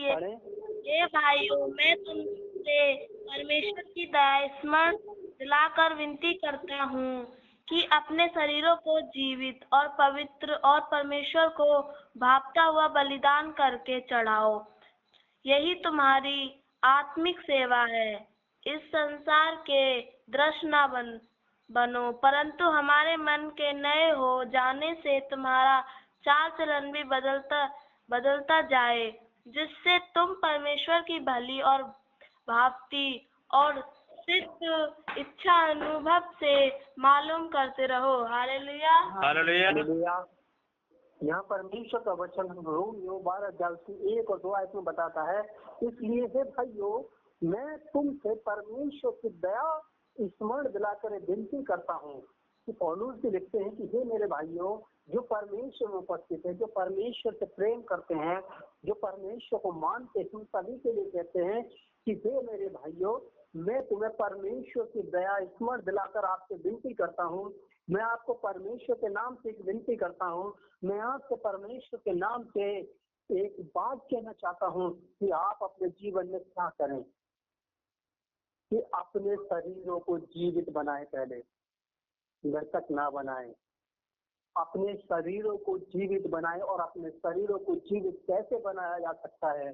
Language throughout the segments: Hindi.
लिए पढ़े। हे भाइयों, मैं तुमसे परमेश्वर की दया स्मरण दिलाकर विनती करता हूँ कि अपने शरीरों को जीवित और पवित्र और परमेश्वर को भावता हुआ बलिदान करके चढ़ाओ। यही तुम्हारी आत्मिक सेवा है। इस संसार के दृश्य न बनो, परंतु हमारे मन के नए हो जाने से तुम्हारा चाल चलन भी बदलता जाए, जिससे तुम परमेश्वर की भली और भावती और सिद्ध इच्छा अनुभव से मालूम करते रहो। हालेलुया। हालेलुया। हालेलुया। यहाँ परमेश्वर का वचन हम रोमियो 12 की 1 और 2 आयत में बताता है, इसलिए हे भाइयों, मैं तुमसे परमेश्वर की दया स्मरण दिलाकर विनती करता हूँ। कि पौलुस भी लिखते हैं कि हे मेरे भाइयों, जो परमेश्वर में उपस्थित है, जो परमेश्वर से प्रेम करते हैं, जो परमेश्वर को मानते हैं, सभी के लिए कहते हैं कि हे मेरे भाइयों, मैं तुम्हें परमेश्वर की दया स्मरण दिलाकर आपसे विनती करता हूँ। मैं आपको परमेश्वर के नाम से एक विनती करता हूँ। मैं आपसे परमेश्वर के नाम से एक बात कहना चाहता हूँ कि आप अपने जीवन में क्या करें, कि अपने शरीरों को जीवित बनाए, पहले मृतक ना बनाए। अपने शरीरों को जीवित बनाए। और अपने शरीरों को जीवित कैसे बनाया जा सकता है?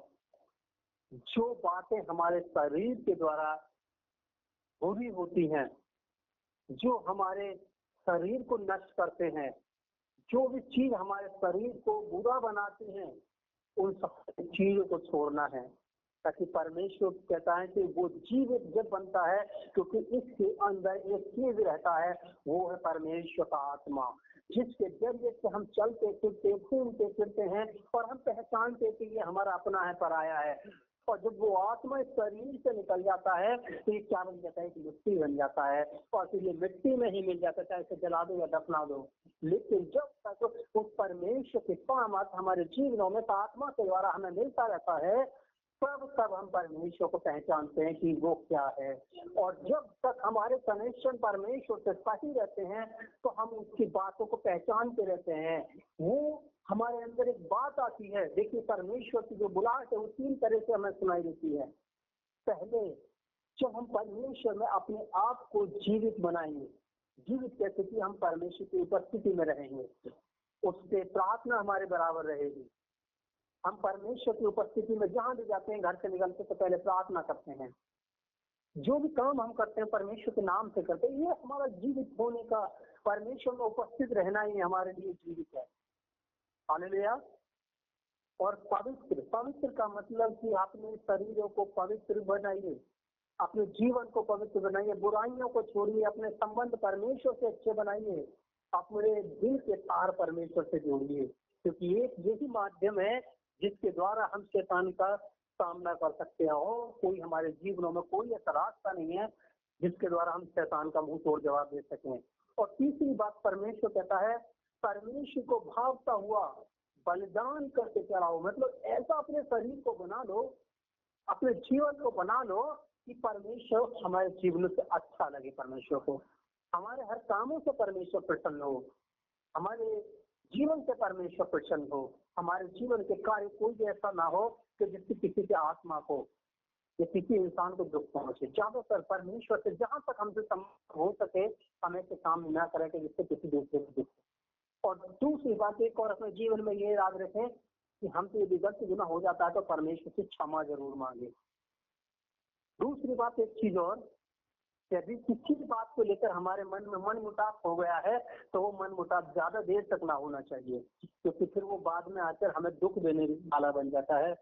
जो बातें हमारे शरीर के द्वारा बुरी होती हैं, जो हमारे शरीर को नष्ट करते हैं, जो भी चीज हमारे शरीर को बुरा बनाती हैं, उन सब चीजों को छोड़ना है। ताकि परमेश्वर कहता है कि वो जीवित जब बनता है, क्योंकि इसके अंदर एक चीज रहता है, वो है परमेश्वर का आत्मा, जिसके जरिए से हम चलते फिरते घूमते फिरते हैं और हम पहचानते कि ये हमारा अपना है, पराया है। और जब वो आत्मा इस शरीर से निकल जाता है तो ये क्या बन जाता है? कि मिट्टी बन जाता है, और फिर ये मिट्टी में ही मिल जाता है, चाहे इसे जला दो या दफना दो। लेकिन जब तक उस परमेश्वर के काम हमारे जीवनों में आत्मा के द्वारा हमें मिलता रहता है, तब हम परमेश्वर को पहचानते हैं कि वो क्या है। और जब तक हमारे कनेक्शन परमेश्वर से सही रहते हैं, तो हम उसकी बातों को पहचानते रहते हैं। वो हमारे अंदर एक बात आती है। देखिए, परमेश्वर की जो बुलाहट है वो 3 तरह से हमें सुनाई देती है। पहले, जब हम परमेश्वर में अपने आप को जीवित बनाएंगे, जीवित कैसे कि हम परमेश्वर की उपस्थिति में रहेंगे, उससे प्रार्थना हमारे बराबर रहेगी। हम परमेश्वर की उपस्थिति में जहां भी जाते हैं, घर से निकलते तो पहले प्रार्थना करते हैं। जो भी काम हम करते हैं परमेश्वर के नाम से करते हैं। ये हमारा जीवित होने का, परमेश्वर में उपस्थित रहना ही हमारे लिए जीवित है। हालेलुया। और पवित्र का मतलब कि अपने शरीरों को पवित्र बनाइए, अपने जीवन को पवित्र बनाइए, बुराइयों को छोड़िए, अपने संबंध परमेश्वर से अच्छे बनाइए, अपने दिल के तार परमेश्वर से जोड़िए, क्योंकि एक यही माध्यम है जिसके द्वारा हम शैतान का सामना कर सकते हैं। और कोई हमारे जीवनों में कोई ऐसा रास्ता नहीं है जिसके द्वारा हम शैतान का मुंह तोड़ जवाब दे सकें। और तीसरी बात, परमेश्वर कहता है परमेश्वर को भावता हुआ बलिदान करके चढ़ाओ। मतलब ऐसा अपने शरीर को बना लो, अपने जीवन को बना लो कि परमेश्वर हमारे जीवन से अच्छा लगे, परमेश्वर को हमारे हर कामों से परमेश्वर प्रसन्न हो, हमारे जीवन से परमेश्वर प्रसन्न हो, हमारे जीवन के कार्य कोई भी ऐसा ना हो कि जिससे किसी के आत्मा को या किसी इंसान को दुख पहुंचे। ज्यादातर परमेश्वर से जहां तक हमसे संबंध हो सके हमें से काम न करें कि जिससे किसी दूसरे को दुख। और दूसरी बात एक और अपने जीवन में ये याद रखें कि हमसे यदि गलती गुनाह हो जाता है तो परमेश्वर से क्षमा जरूर मांगे। दूसरी बात, एक चीज और, यदि किसी बात को लेकर हमारे मन में मन मुटाव हो गया है तो वो मन मुटाव ज्यादा देर तक ना होना चाहिए, क्योंकि फिर वो बाद में आकर हमें दुख देने वाला बन जाता है।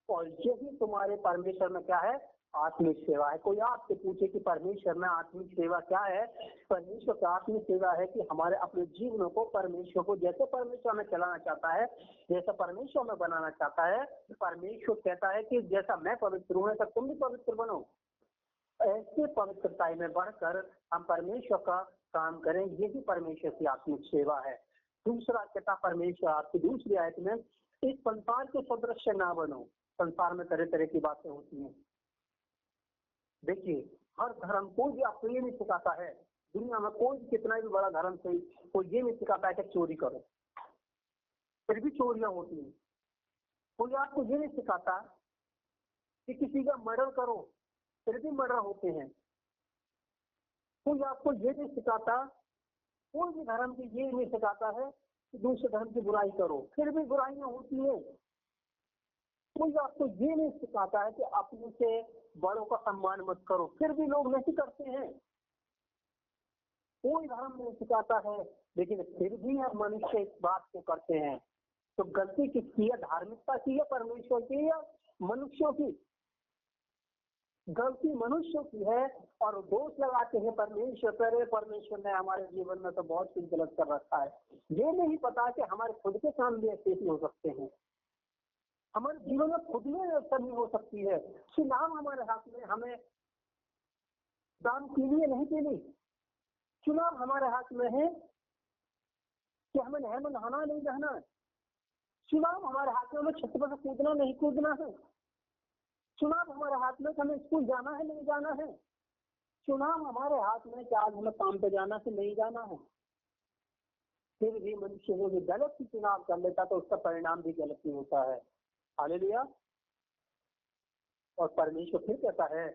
और यही तुम्हारे परमेश्वर में क्या है? आत्मिक सेवा है। कोई आपसे पूछे कि परमेश्वर में आत्मिक सेवा क्या है? परमेश्वर की आत्मिक सेवा है कि हमारे अपने जीवनों को परमेश्वर को जैसे परमेश्वर में चलाना चाहता है, जैसा परमेश्वर में बनाना चाहता है। परमेश्वर कहता है कि जैसा मैं पवित्र हूँ ऐसा तुम भी पवित्र बनो। ऐसे पवित्रता में बढ़कर हम परमेश्वर का काम करें, यही परमेश्वर की आत्मिक सेवा है। दूसरा कहता परमेश्वर आपकी दूसरी आयत में, इस संसार के सदृश ना बनो। संसार में तरह तरह की बातें होती हैं। देखिए, हर धर्म कोई भी आपको ये नहीं सिखाता है, दुनिया में कोई कितना भी बड़ा धर्म से कोई ये नहीं सिखाता है कि चोरी करो, फिर भी चोरियां होती हैं। कोई आपको ये नहीं सिखाता कि किसी का मर्डर करो, फिर भी मर्डर होते हैं। कोई आपको ये नहीं सिखाता, कोई भी धर्म की ये नहीं सिखाता है कि दूसरे धर्म की बुराई करो, फिर भी बुराइयां होती है। कोई आपको ये नहीं सिखाता है कि अपने से बड़ों का सम्मान मत करो, फिर भी लोग नहीं करते हैं। कोई धर्म नहीं सिखाता है, लेकिन फिर भी हम मनुष्य इस बात को करते हैं। तो गलती किसकी है? धार्मिकता की है, परमेश्वर की या मनुष्यों की? गलती मनुष्यों की है और दोष लगाते हैं परमेश्वर पर। परमेश्वर ने हमारे जीवन में तो बहुत कुछ गलत कर रखा है, ये नहीं पता कि हमारे खुद के सामने ऐसे ही हो सकते हैं। हमारे जीवन में खुद में ऐसा नहीं हो सकती है। चुनाव हमारे हाथ में, हमें दान पीनी है नहीं पीनी, चुनाव हमारे हाथ में है कि हमें नहर में नहाना नहीं नहाना है। चुनाव हमारे हाथ में हमें छत पर कूदना नहीं कूदना है। चुनाव हमारे हाथ में हमें स्कूल जाना है नहीं जाना है। चुनाव हमारे हाथ में कि आज हमें काम पे जाना है नहीं जाना है। फिर भी मनुष्य वो जो गलत ही चुनाव कर लेता तो उसका परिणाम भी गलत ही होता है। हालेलुया। और परमेश्वर फिर कहता है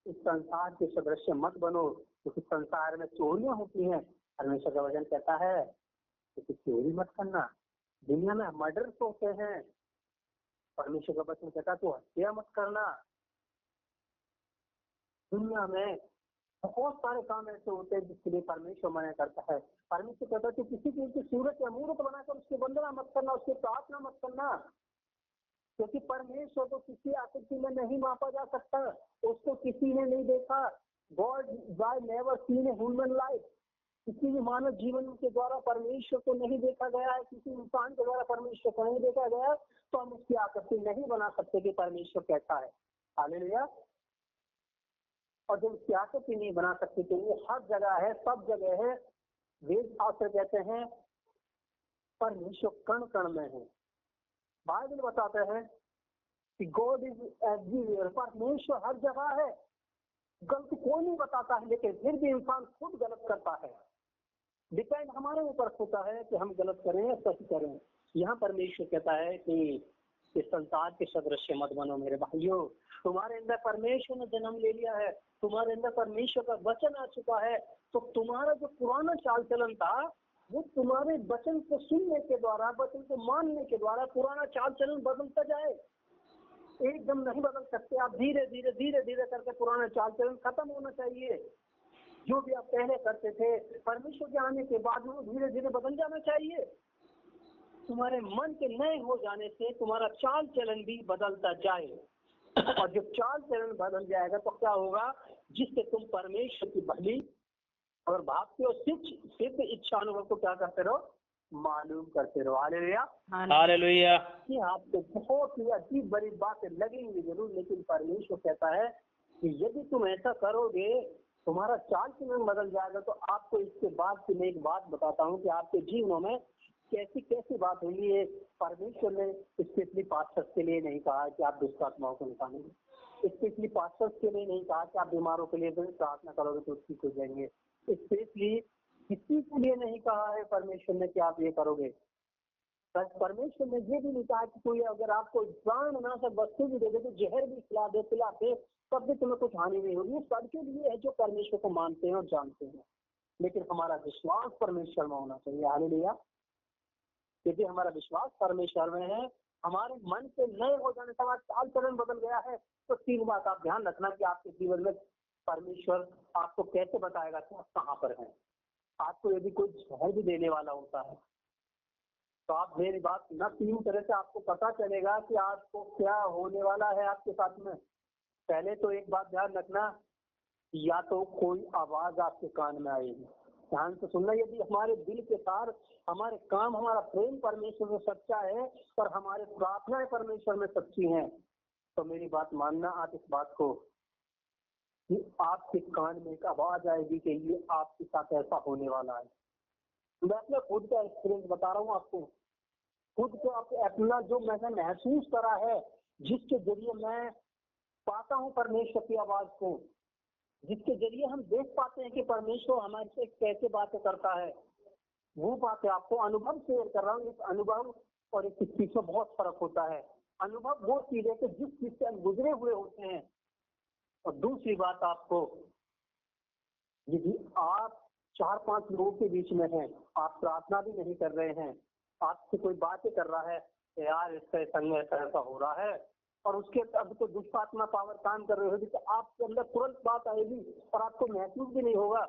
इस संसार के सदृश मत बनो, क्योंकि संसार में चोरियां होती हैं। परमेश्वर का वचन कहता है कि चोरी मत करना। दुनिया में मर्डर्स होते हैं। परमेश्वर का वचन कहता है तो हत्या मत करना। दुनिया में बहुत सारे काम ऐसे होते हैं जिसके लिए परमेश्वर मना करता है। परमेश्वर कहता है कि किसी चीज की सूरत या मूर्त बनाकर उसकी वंदना मत करना, उसकी प्रार्थना मत करना, क्योंकि परमेश्वर को किसी आकृति में नहीं मापा जा सकता, उसको किसी ने नहीं देखा। God by never seen a human life. किसी भी मानव जीवन के द्वारा परमेश्वर को नहीं देखा गया है, किसी इंसान के द्वारा परमेश्वर को नहीं देखा गया, तो हम उसकी आकृति नहीं बना सकते कि परमेश्वर कैसा है। हालेलुया। और जब उसकी आकृति नहीं बना सकते तो वो हर जगह है, सब जगह है। वेद शास्त्र कहते हैं परमेश्वर कण कण में है। बाइबल बताते हैं कि गॉड इज एवरीवेयर। परमेश्वर हर जगह है। गलत कोई नहीं बताता है, लेकिन फिर भी इंसान खुद गलत करता है। डिपेंड हमारे ऊपर होता है कि हम गलत करें या सही करें। यहाँ परमेश्वर कहता है कि इस संसार के सदृश मत बनो मेरे भाइयों। तुम्हारे अंदर परमेश्वर ने जन्म ले लिया है, तुम्हारे अंदर परमेश्वर का वचन आ चुका है, तो तुम्हारा जो पुराना चाल चलन था वो तुम्हारे वचन को सुनने के द्वारा, वचन को मानने के द्वारा पुराना चाल चलन बदलता जाए। एकदम नहीं बदल सकते आप, धीरे धीरे धीरे धीरे करके पुराना चाल चलन खत्म होना चाहिए। जो भी आप पहले करते थे परमेश्वर के आने के बाद वो धीरे धीरे बदल जाना चाहिए। तुम्हारे मन के नए हो जाने से तुम्हारा चाल चलन भी बदलता जाए, और जब चाल चलन बदल जाएगा तो क्या होगा? जिससे तुम परमेश्वर की भली और भावती और सिद्ध इच्छा अनुभव को क्या करते रहो? मालूम करते रहो। Hallelujah hallelujah. कि आपको बहुत ही अजीब बड़ी बातें लगेंगी जरूर, लेकिन परमेश्वर कहता है कि यदि तुम ऐसा करोगे तुम्हारा चाल चलन बदल जाएगा। तो आपको इसके बाद की मैं एक बात बताता हूँ कि आपके जीवनों में कैसी कैसी बात हुई है। परमेश्वर ने स्पेशली पास्टर्स के लिए नहीं कहा कि आप दुष्ट आत्माओं को निकालेंगे, स्पेशली पास्टर्स के लिए नहीं कहा कि आप बीमारों के लिए प्रार्थना करोगे तो ठीक हो जाएंगे, स्पेशली किसी के लिए नहीं कहा है परमेश्वर ने कि आप ये करोगे। परमेश्वर ने ये भी नहीं कहा कि कोई अगर आपको प्राणनाशक वस्तु भी दे दे, तो जहर भी खिला दे पिला दे, तब भी तुम्हें कुछ हानि नहीं होगी। सबके लिए है जो परमेश्वर को मानते हैं और जानते हैं। लेकिन हमारा विश्वास परमेश्वर में होना चाहिए। हालेलुया। यदि हमारा विश्वास परमेश्वर में है, हमारे मन से नए हो जाने से हमारा चाल चलन बदल गया है, तो तीन बात आप ध्यान रखना कि आपके जीवन में परमेश्वर आपको कैसे बताएगा कि आप कहाँ पर हैं। आपको यदि कोई जहर भी देने वाला होता है तो आप मेरी बात न तीन तरह से आपको पता चलेगा कि आपको क्या होने वाला है आपके साथ में। पहले तो एक बात ध्यान रखना, या तो कोई आवाज आपके कान में आएगी, ध्यान से सुनना। यदि हमारे दिल के तार, हमारे काम, हमारा प्रेम परमेश्वर में सच्चा है और हमारे प्रार्थनाएं परमेश्वर में सच्ची हैं, तो मेरी बात मानना आप इस बात को कि आपके कान में एक आवाज आएगी कि ये आपके साथ ऐसा होने वाला है। मैं अपने खुद का एक्सपीरियंस बता रहा हूँ आपको, खुद को अपना जो मैंने महसूस करा है, जिसके जरिए मैं पाता हूँ परमेश्वर की आवाज को, जिसके जरिए हम देख पाते हैं कि परमेश्वर हमारे से कैसे बातें करता है, वो बातें आपको अनुभव शेयर कर रहा हूँ। इस अनुभव और इस चीज में बहुत फर्क होता है। अनुभव वो चीज है कि जिस चीज से हम गुजरे हुए होते हैं। और दूसरी बात आपको, यदि आप 4-5 लोगों के बीच में हैं, आप प्रार्थना भी नहीं कर रहे हैं, आपसे कोई बातें कर रहा है, यार इसके संग में ऐसा ऐसा हो रहा है, और उसके अब तो दुष्ट आत्मा पावर काम कर रही होगी, तो आपके अंदर तुरंत बात आएगी और आपको महसूस भी नहीं होगा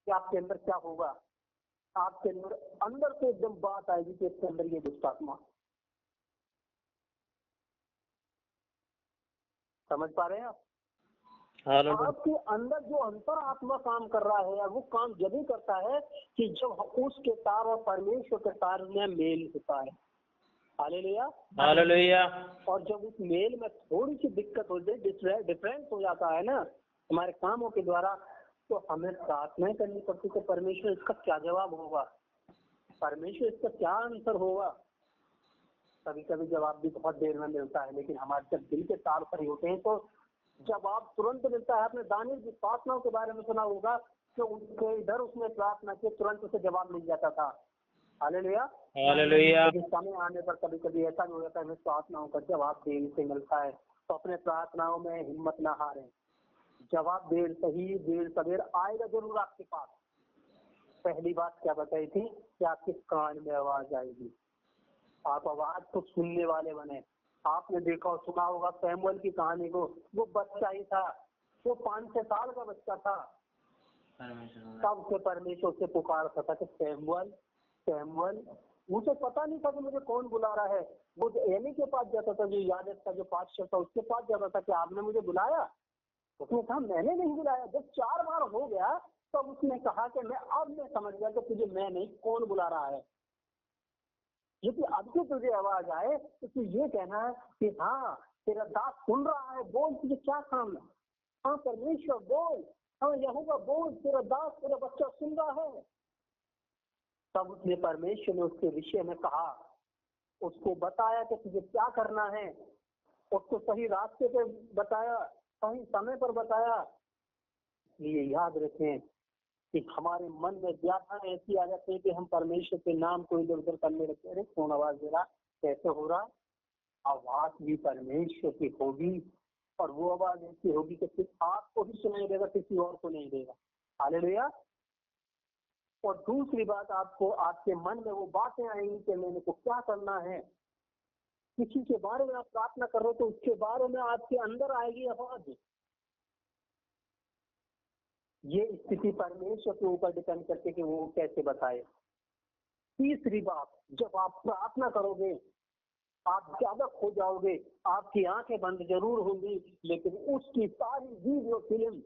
कि आपके अंदर क्या होगा। आपके अंदर अंदर से एकदम बात आएगी कि इसके अंदर ये दुष्ट आत्मा। समझ पा रहे हैं आप? हालेलुया। आपके अंदर जो अंतर आत्मा काम कर रहा है, वो काम जब ही करता है कि जब उसके तार और परमेश्वर के तार में मेल होता है। हालेलुया। हालेलुया। और जब उस मेल में थोड़ी सी दिक्कत हो जाए, डिफरेंस हो जाता है ना हमारे कामों के द्वारा, तो हमें प्रार्थनाएं करनी पड़ती है। परमेश्वर इसका क्या जवाब होगा, परमेश्वर इसका क्या आंसर होगा। कभी कभी जवाब भी बहुत देर में मिलता है, लेकिन हमारे जब दिल के तार खड़े होते हैं तो जवाब तुरंत मिलता है। आपने दानियल की प्रार्थनाओं के बारे में सुना होगा कि उसके इधर उसने प्रार्थना की, तुरंत उसे जवाब मिल जाता था। हालेलुया। हालेलुया। लेकिन समय आने पर कभी कभी ऐसा भी हो जाता है हमें प्रार्थनाओं का जवाब देर से मिलता है, तो अपने प्रार्थनाओं में हिम्मत ना हारें। जवाब देर सही देर सवेर आएगा जरूर आपके पास। पहली बात क्या बताई थी कि आपके कान में आवाज आएगी, आप आवाज को सुनने वाले बने। आपने देखा और सुना होगा सैमुअल की कहानी को, वो बच्चा ही था, वो 5-6 साल का बच्चा था, तब से परमेश्वर से पुकारता था कि सैमुअल सैमुअल। मुझे पता नहीं था कि मुझे कौन बुला रहा है। वो एली के पास जाता था, जो याजक था, जो पादशाह था, उसके पास जाता था कि आपने मुझे बुलाया। उसने कहा मैंने नहीं बुलाया। जब 4 बार हो गया तब उसने कहा कि मैं समझ गया कि तुझे मैं नहीं, कौन बुला रहा है। यदि अब से तुझे आवाज आए तो तू ये कहना है कि हाँ तेरा दास सुन रहा है, बोल तुझे क्या काम है। हाँ परमेश्वर बोल, हाँ यहोवा बोल, तेरा दास तेरा बच्चा सुन रहा है। तब उसने परमेश्वर ने उसके विषय में कहा, उसको बताया कि तुझे क्या करना है, उसको सही रास्ते पे बताया, सही समय पर बताया। इसलिए याद रखें कि हमारे मन में व्याख्या ऐसी आ जाती है कि हम परमेश्वर के नाम को इधर उधर करने लगते हैं। अरे कौन आवाज दे रहा, कैसे हो रहा। आवाज भी परमेश्वर की होगी, और वो आवाज ऐसी होगी कि सिर्फ आपको ही सुनाई देगा, किसी और को नहीं देगा। हालेलुया। और दूसरी बात, आपको आपके मन में वो बातें आएंगी कि मैंने को क्या करना है। किसी के बारे में आप प्रार्थना कर रहे हो तो उसके बारे में आपके अंदर आएगी आवाज। ये स्थिति परमेश्वर के ऊपर डिपेंड करते कि वो कैसे बताए। तीसरी बात, जब आप प्रार्थना करोगे आप ज्यादा खो जाओगे, आपकी आंखें बंद जरूर होंगी, लेकिन उसकी सारी वीडियो फिल्म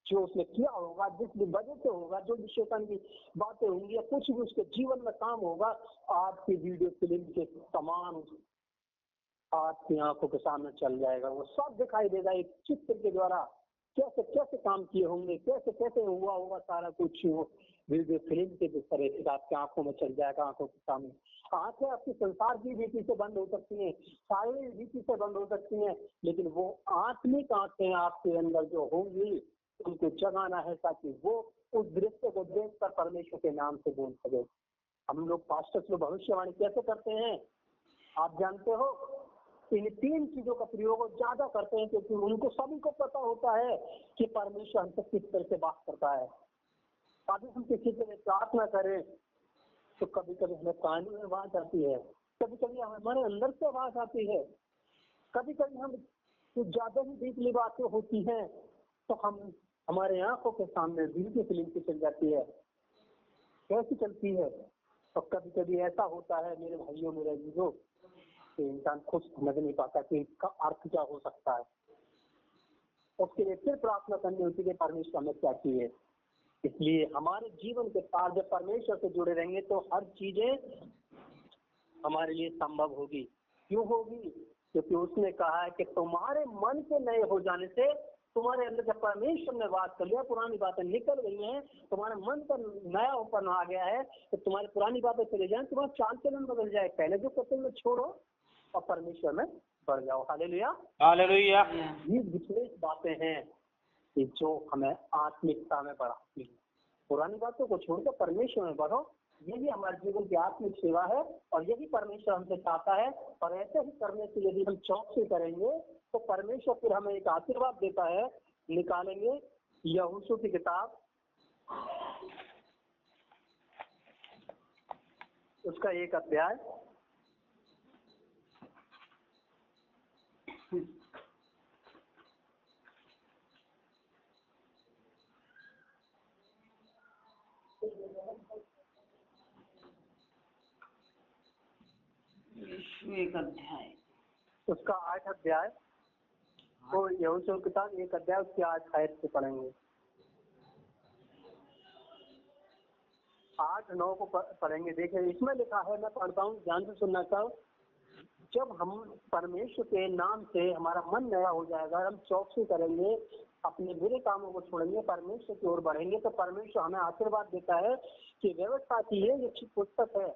जो उसने किया होगा, जिस भी वजह से होगा, जो भी शैतान की बातें होंगी या कुछ भी उसके जीवन में काम होगा, आपकी वीडियो फिल्म के समान आपकी आंखों के सामने चल जाएगा। वो सब दिखाई देगा एक चित्र के द्वारा, कैसे कैसे काम किए होंगे, कैसे कैसे हुआ होगा, सारा कुछ वो वीडियो फिल्म के तरह से आपकी आंखों में चल जाएगा, आंखों के सामने। आंखें आपकी संसार की रीति से बंद हो सकती हैं, शारीरिक रीति से बंद हो सकती हैं, लेकिन वो आत्मिक आंखें आपके अंदर जो होंगी उनको जगाना है, ताकि वो उस दृश्य को देखकर परमेश्वर के नाम से बोल सके। हम लोग पास्टर्स लोग भविष्यवाणी कैसे करते हैं आप जानते हो। इन 3 चीजों का प्रयोग ज्यादा करते हैं, क्योंकि उनको सभी को पता होता है कि परमेश्वर हमसे किस तरह से बात करता है। अभी हम किसी के लिए प्रार्थना करें तो कभी कभी हमें कान में आवाज आती है, कभी कभी हमारे अंदर से आवाज आती है, कभी कभी हम कुछ ज्यादा ही डीपली बातें होती हैं तो हम हमारे आंखों के सामने दिल की फिल्म की चल जाती है, कैसी चलती है। और कभी कभी ऐसा होता है मेरे भाइयों मेरे अजीजों, इंसान खुद समझ नहीं पाता कि इसका अर्थ क्या हो सकता है। उसके लिए फिर प्रार्थना करनी होती है परमेश्वर हमें क्या चाहिए। इसलिए हमारे जीवन के साथ जब परमेश्वर से जुड़े रहेंगे तो हर चीजें हमारे लिए संभव होगी। क्यों होगी? क्योंकि उसने कहा है कि तुम्हारे मन के नए हो जाने से, तुम्हारे अंदर जब परमेश्वर ने बात कर लिया, पुरानी बातें निकल गई हैं, तुम्हारे मन का नया ओपन आ गया है, तो तुम्हारी पुरानी बातें चले जाए, तुम्हारा चाल चलन बदल जाए, पहले जो करते में छोड़ो और परमेश्वर में बढ़ जाओ। हालेलुया। हालेलुया। ये विशेष बातें हैं कि जो हमें आत्मिकता में बढ़ाती है। पुरानी बातों को छोड़कर परमेश्वर में बढ़ो, यही हमारे जीवन की आत्मिक सेवा है और यही परमेश्वर हमसे चाहता है। और ऐसे ही करने से यदि हम चौकसी करेंगे तो परमेश्वर फिर हमें एक आशीर्वाद देता है। निकालेंगे यहोशू की किताब, उसका 1 अध्याय, उसका 8 अध्याय, तो यहोशू की किताब 1 अध्याय उसके 8 आयत से पढ़ेंगे। 8-9 को पढ़ेंगे। देखिए इसमें लिखा है, मैं पढ़ता हूँ, ध्यान से सुनना चाहो। जब हम परमेश्वर के नाम से हमारा मन नया हो जाएगा, हम चौकसी करेंगे, अपने बुरे कामों को छोड़ेंगे, परमेश्वर की ओर बढ़ेंगे, तो परमेश्वर हमें आशीर्वाद देता है कि व्यवस्था की ये पुस्तक है,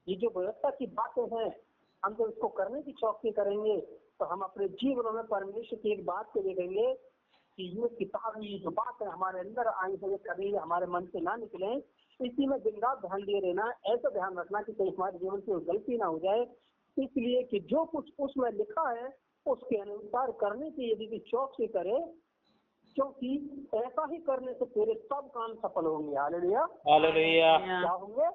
ये जो व्यवस्था की बातें हैं, हम तो इसको करने की चौकसी करेंगे तो हम अपने जीवन में परमेश्वर की एक बात को देखेंगे कि ये किताब, ये जो बात है हमारे अंदर आई है, कभी हमारे मन से ना निकले। इसी में दिन रात ध्यान दिए रहना, ऐसा ध्यान रखना कि कहीं हमारे जीवन से गलती ना हो जाए। इसलिए कि जो कुछ उसमें लिखा है उसके अनुसार करने की यदि चौकसी करे, क्योंकि ऐसा ही करने से तेरे सब काम सफल होंगे। हालेलुया, हालेलुया, क्या होंगे?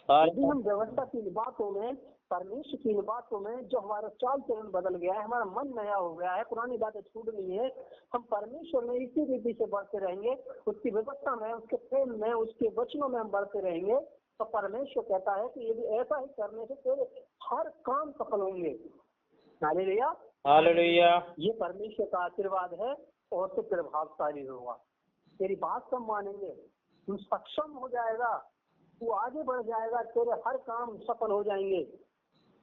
यदि हम व्यवस्था की बातों में, परमेश्वर की बातों में, जो हमारा चाल चलन बदल गया है, हमारा मन नया हो गया है, पुरानी बातें छूट गई है, हम परमेश्वर में इसी रीति से बढ़ते रहेंगे, उसकी व्यवस्था में, उसके प्रेम में, उसके वचनों में हम बढ़ते रहेंगे, तो परमेश्वर कहता है कि यदि ऐसा ही करने से तेरे हर काम सफल होंगे। हालेलुया, हालेलुया, ये परमेश्वर का आशीर्वाद है। और तो प्रभावशाली होगा, तेरी बात सब मानेंगे, तू सक्षम हो जाएगा, तू आगे बढ़ जाएगा, तेरे हर काम सफल हो जाएंगे।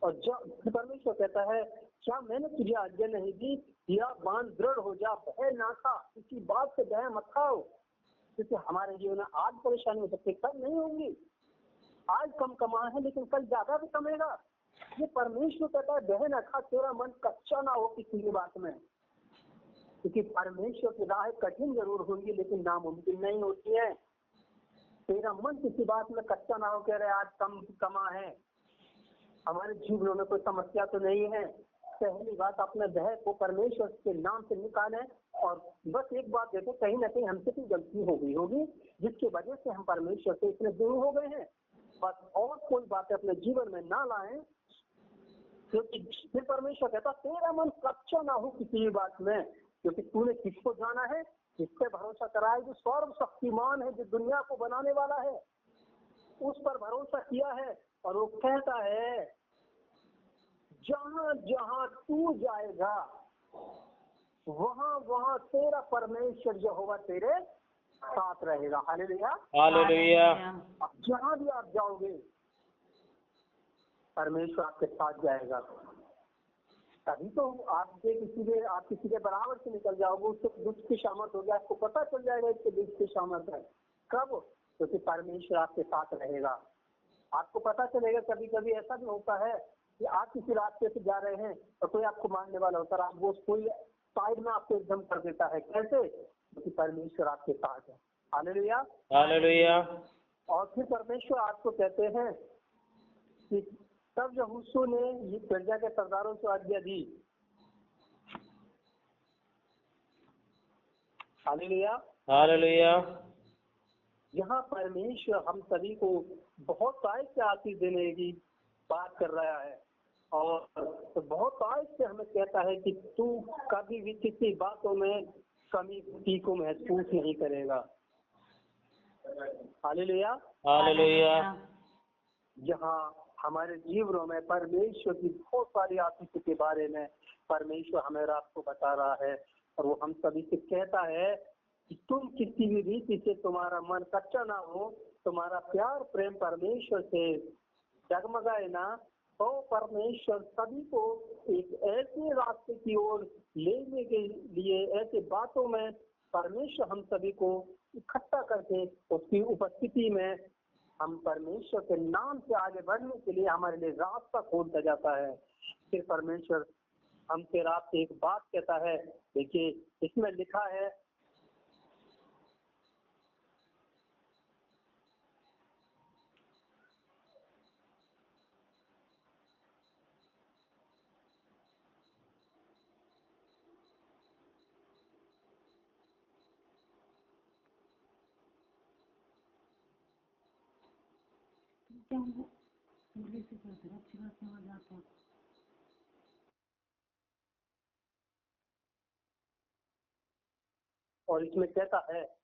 और जब परमेश्वर कहता है, क्या मैंने तुझे आज्ञा नहीं दी, या बांध दृढ़ हो जा, भय ना खा, किसी बात से भय मत खाओ। क्योंकि हमारे जीवन में आज परेशानी हो सकती है, कल नहीं होंगी। आज कम कमा है लेकिन कल ज्यादा भी कमेगा। ये परमेश्वर कहता है, भय ना खा, तेरा मन कच्चा ना हो किसी भी बात में, क्योंकि परमेश्वर की राह कठिन जरूर होंगी लेकिन नामुमकिन नहीं होती है। तेरा मन किसी बात में कच्चा ना हो, कह रहे आज कम कमा है, हमारे जीवन में कोई समस्या तो नहीं है। पहली बात, अपने भय को परमेश्वर के नाम से निकाले। और बस एक बात देखो, कहीं ना कहीं हमसे कोई गलती हो गई होगी जिसकी वजह से हम परमेश्वर से इतने दूर हो गए हैं। बस और कोई बातें अपने जीवन में ना लाएं, क्योंकि फिर परमेश्वर कहता तेरा मन कच्चा ना हो किसी भी बात में, क्योंकि तूने किसको जाना है, किसपे भरोसा करा है? जो सर्वशक्तिमान है, जो दुनिया को बनाने वाला है, उस पर भरोसा किया है। और वो कहता है, जहां जहां तू जाएगा वहां वहां तेरा परमेश्वर यहोवा तेरे साथ रहेगा। हालेलुया, हालेलुया, जहां भी आप जाओगे परमेश्वर आपके साथ जाएगा। तभी तो आप किसी के बराबर से निकल जाओगे, उसके दुष्ट की सामर्थ होगी, आपको पता चल जाएगा इसके दुष्ट की सामर्थ है। कब? क्योंकि परमेश्वर आपके साथ रहेगा। आपको पता चलेगा। कभी कभी ऐसा भी होता है कि आप किसी रास्ते से जा रहे हैं और कोई आपको मारने वाला होता है, आप वो कोई साइड में आपको एकदम कर देता है। कैसे? क्योंकि परमेश्वर आपके साथ है। हालेलुया, हालेलुया, और फिर परमेश्वर आपको कहते हैं कि तब यहोशू ने ये प्रजा के सरदारों को आज्ञा दी। हालेलुया, हालेलुया, यहाँ परमेश्वर हम सभी को बहुत तारीफ से आशीष देने की बात कर रहा है, और तो बहुत तारीफ से हमें कहता है कि तू कभी भी किसी बातों में कमी को महसूस नहीं करेगा। हालेलुया, हालेलुया, यहाँ हमारे जीवनों में परमेश्वर की बहुत सारी आशीष के बारे में परमेश्वर हमें और आपको बता रहा है, और वो हम सभी से कहता है कि तुम किसी भी रीति से तुम्हारा मन कच्चा ना हो, तुम्हारा प्यार प्रेम परमेश्वर से जगमगाए ना, तो परमेश्वर सभी को एक ऐसे रास्ते की ओर लेने के लिए, ऐसे बातों में परमेश्वर हम सभी को इकट्ठा करके उसकी उपस्थिति में हम परमेश्वर के नाम से आगे बढ़ने के लिए हमारे लिए रास्ता खोलता जाता है। फिर परमेश्वर हमसे रात से एक बात कहता है। देखिए इसमें लिखा है, और इसमें कहता है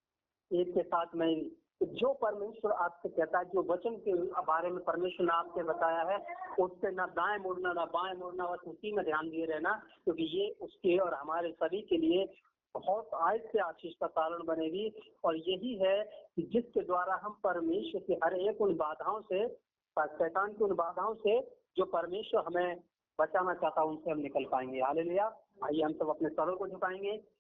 एक के साथ में जो परमेश्वर आपसे कहता है, जो वचन के बारे में परमेश्वर ने आपसे बताया है, उससे ना दाएं मुड़ना ना बाएं मुड़ना, बस उसी में ध्यान दिए रहना, क्योंकि ये उसके और हमारे सभी के लिए बहुत आयत से आशीष का कारण बनेगी। और यही है कि जिसके द्वारा हम परमेश्वर की हर एक उन बाधाओं से, शैतान की उन बाधाओं से जो परमेश्वर हमें बचाना चाहता है, उनसे हम निकल पाएंगे। हालेलुया। आइए हम सब अपने सरों को झुकाएंगे।